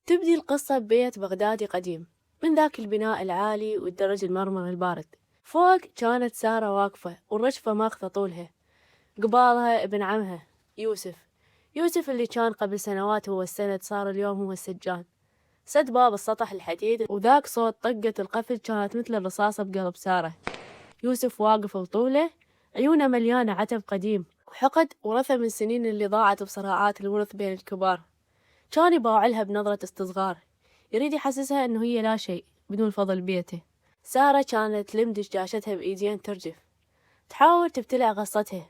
تبدي القصة ببيت بغدادي قديم، من ذاك البناء العالي والدرج المرمر البارد. فوق كانت سارة واقفة والرشفة ماخذة طولها، قبالها ابن عمها يوسف اللي كان قبل سنوات هو السند، صار اليوم هو السجان. سد باب السطح الحديد، وذاك صوت طقة القفل كانت مثل الرصاصة بقلب سارة. يوسف واقف بطوله، عيونه مليانة عتب قديم وحقد ورثة من سنين اللي ضاعت بصراعات الورث بين الكبار. كان يباوعلها بنظرة استصغار، يريد يحسسها إنه هي لا شيء بدون فضل بيته. سارة كانت تلم دشداشتها بإيدين ترجف، تحاول تبتلع غصتها،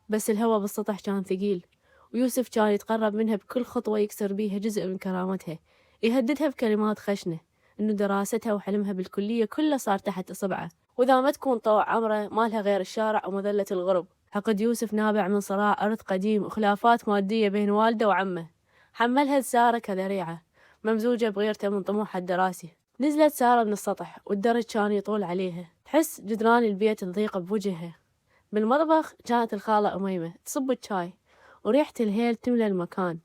بس الهوا بالسطح كان ثقيل، ويوسف كان يتقرب منها بكل خطوة يكسر بيها جزء من كرامتها، يهددها بكلمات خشنة إنه دراستها وحلمها بالكلية كله صار تحت إصبعه، وإذا ما تكون طوع عمره ما لها غير الشارع ومذلة الغرب. حقد يوسف نابع من صراع أرث قديم وخلافات مادية بين والده وعمه، حملها سارة كذريعة ممزوجة بغيرته من طموحها الدراسي. نزلت سارة من السطح والدرج كان يطول عليها، تحس جدران البيت تضيق بوجهها. بالمطبخ كانت الخالة أميمة تصب الشاي وريحة الهيل تملى المكان،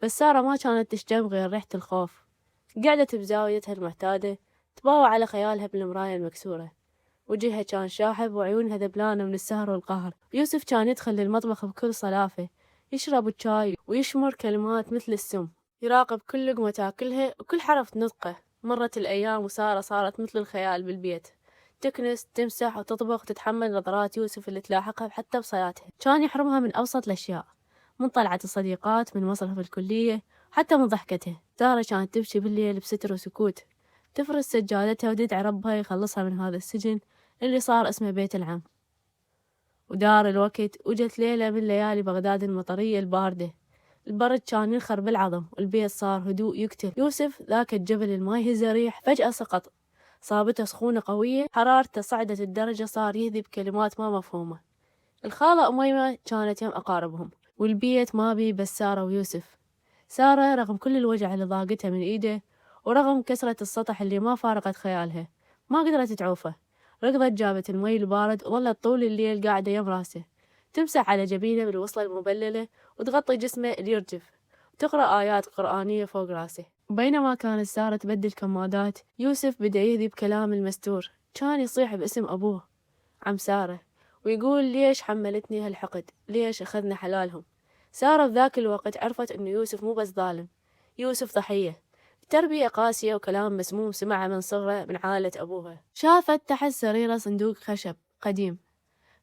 بس سارة ما كانت تشتم غير ريحة الخوف. قعدت بزاويتها المعتادة تباوع على خيالها بالمراية المكسورة، وجهها كان شاحب وعيونها ذبلانة من السهر والقهر. يوسف كان يدخل للمطبخ بكل صلافة، يشرب الشاي ويشمر كلمات مثل السم، يراقب كل لقمة تاكلها وكل حرف نطقه. مرت الأيام وسارة صارت مثل الخيال بالبيت، تكنس تمسح وتطبخ، تتحمل نظرات يوسف اللي تلاحقها حتى بصلاتها. كان يحرمها من أبسط الأشياء، من طلعة الصديقات، من مصرف الكلية، حتى من ضحكته. سارة كانت تبكي بالليل بستر وسكوت، تفرش سجادتها وتدعي ربها يخلصها من هذا السجن اللي صار اسمه بيت العم. ودار الوقت وجت ليلة من ليالي بغداد المطرية الباردة، البرد كان ينخر بالعظم والبيت صار هدوء يقتل. يوسف ذاك الجبل الما يهز ريح فجأة سقط، صابته سخونة قوية، حرارته صعدت الدرجة، صار يهذي بكلمات ما مفهومة. الخالة أميمة كانت يم أقاربهم، والبيت ما بي بس سارة ويوسف. سارة رغم كل الوجع اللي ضاقتها من إيده، ورغم كسرة السطح اللي ما فارقت خيالها، ما قدرت تعوفه. ركضت جابت المي البارد وظلت طول الليل قاعدة يم راسه، تمسح على جبينه بالوصلة المبللة وتغطي جسمه اللي يرجف، وتقرأ آيات قرآنية فوق راسه. بينما كانت سارة تبدل كمادات، يوسف بدأ يهذي بكلام المستور، كان يصيح باسم أبوه عم سارة، ويقول ليش حملتني هالحقد، ليش أخذنا حلالهم. سارة بذاك الوقت عرفت إنه يوسف مو بس ظالم، يوسف ضحية، تربية قاسية وكلام مسموم سمعها من صغره من عائلة أبوها. شافت تحت سريره صندوق خشب قديم،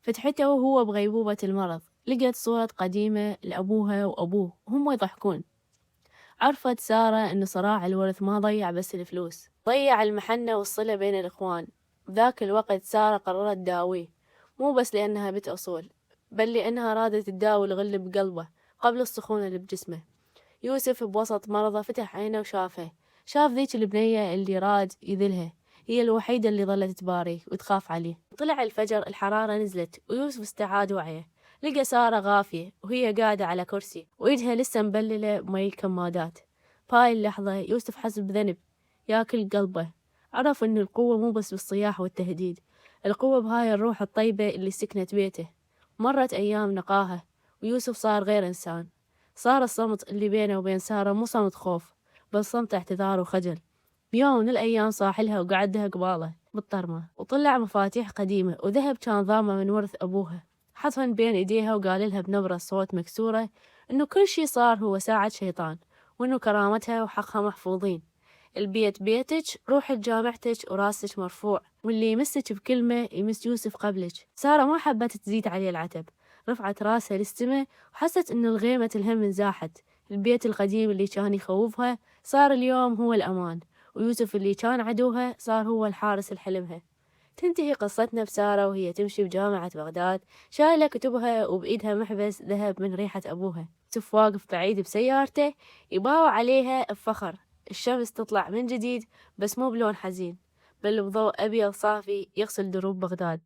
فتحته وهو بغيبوبة المرض، لقت صورة قديمة لأبوها وأبوه وهم يضحكون. عرفت سارة إن صراع الورث ما ضيع بس الفلوس، ضيع المحنة والصلة بين الإخوان. بذاك الوقت سارة قررت تداويه، مو بس لأنها بنت أصول، بل لأنها رادت تداوي الغل بقلبه قبل السخونة اللي بجسمه. يوسف بوسط مرضه فتح عينه وشافه، شاف ذيك البنية اللي راد يذلها، هي الوحيدة اللي ظلت تباريه وتخاف عليه. طلع الفجر، الحرارة نزلت ويوسف استعاد وعيه، لقى سارة غافية وهي قاعدة على كرسي وإيدها لسه مبللة بمي الكمادات. بهاي اللحظة يوسف حس بذنب ياكل قلبه، عرف إن القوة مو بس بالصياح والتهديد، القوة بهاي الروح الطيبة اللي سكنت بيته. مرت أيام نقاهة ويوسف صار غير إنسان، صار الصمت اللي بينه وبين سارة مو صمت خوف، بل صمت اعتذار وخجل. بيوم من الأيام صاحلها وقعدها قباله بالطرمة، وطلع مفاتيح قديمة وذهب كان ضامة من ورث أبوها، حطهن بين إيديها وقال لها بنبرة صوت مكسورة إنه كل شي صار هو ساعة شيطان، وإنه كرامتها وحقها محفوظين. البيت بيتك، روحي لجامعتك وراسك مرفوع، واللي يمسك بكلمة يمس يوسف قبلك. سارة ما حبت تزيد عليه العتب، رفعت راسها للسما وحست إن الغيمة الهم انزاحت. البيت القديم اللي كان يخوفها صار اليوم هو الأمان، ويوسف اللي كان عدوها صار هو الحارس لحلمها. تنتهي قصتنا بسارة وهي تمشي بجامعة بغداد شايلة كتبها وبإيدها محبس ذهب من ريحة أبوها. يوسف واقف بعيد بسيارته يباوع عليها بفخر. الشمس تطلع من جديد، بس مو بلون حزين، بل بضوء أبيض صافي يغسل دروب بغداد.